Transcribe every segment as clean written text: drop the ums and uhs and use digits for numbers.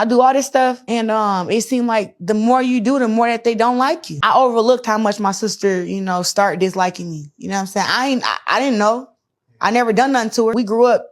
I do all this stuff, and it seemed like the more you do, the more that they don't like you. I overlooked how much my sister, started disliking me. You know what I'm saying? I didn't know. I never done nothing to her. We grew up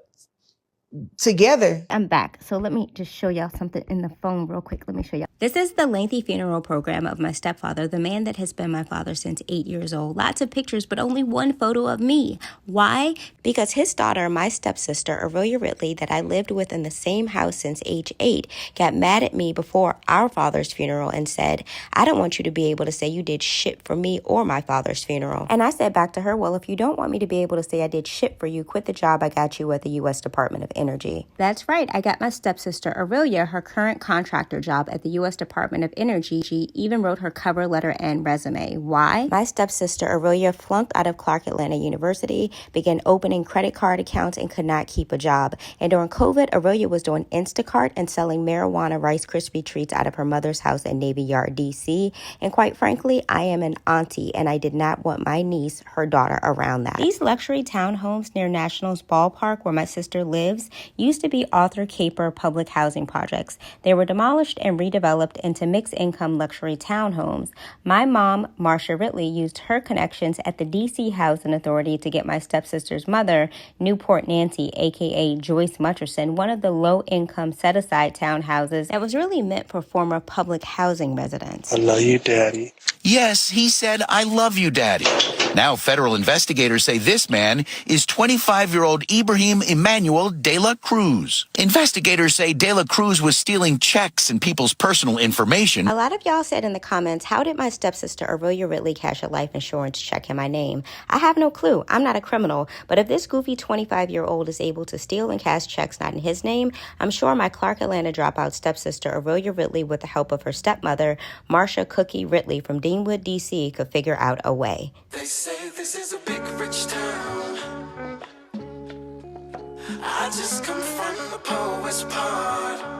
together. I'm back. So let me just show y'all something in the phone real quick. Let me show y'all. This is the lengthy funeral program of my stepfather, the man that has been my father since 8 years old. Lots of pictures, but only one photo of me. Why? Because his daughter, my stepsister, Aurelia Ridley, that I lived with in the same house since age 8, got mad at me before our father's funeral and said, I don't want you to be able to say you did shit for me or my father's funeral. And I said back to her, well, if you don't want me to be able to say I did shit for you, quit the job I got you at the U.S. Department of Energy. That's right. I got my stepsister Aurelia her current contractor job at the U.S. Department of Energy. She even wrote her cover letter and resume. Why? My stepsister Aurelia flunked out of Clark Atlanta University, began opening credit card accounts, and could not keep a job. And during COVID, Aurelia was doing Instacart and selling marijuana Rice Krispie treats out of her mother's house in Navy Yard, D.C. And quite frankly, I am an auntie, and I did not want my niece, her daughter, around that. These luxury townhomes near Nationals Ballpark, where my sister lives, used to be Arthur Caper public housing projects. They were demolished and redeveloped into mixed-income luxury townhomes. My mom, Marcia Ridley, used her connections at the D.C. Housing Authority to get my stepsister's mother, Newport Nancy, a.k.a. Joyce Mutcherson, one of the low-income set-aside townhouses that was really meant for former public housing residents. I love you, Daddy. Yes, he said, I love you, Daddy. Now federal investigators say this man is 25-year-old Ibrahim Emmanuel de la Cruz. Investigators say de la Cruz was stealing checks and people's personal information. A lot of y'all said in the comments, how did my stepsister Aurelia Ridley cash a life insurance check in my name? I have no clue. I'm not a criminal. But if this goofy 25-year-old is able to steal and cash checks not in his name, I'm sure my Clark Atlanta dropout stepsister Aurelia Ridley, with the help of her stepmother, Marcia Cookie Ridley from Deanwood, D.C., could figure out a way. They say this is a big rich town. I just come from the poorest part.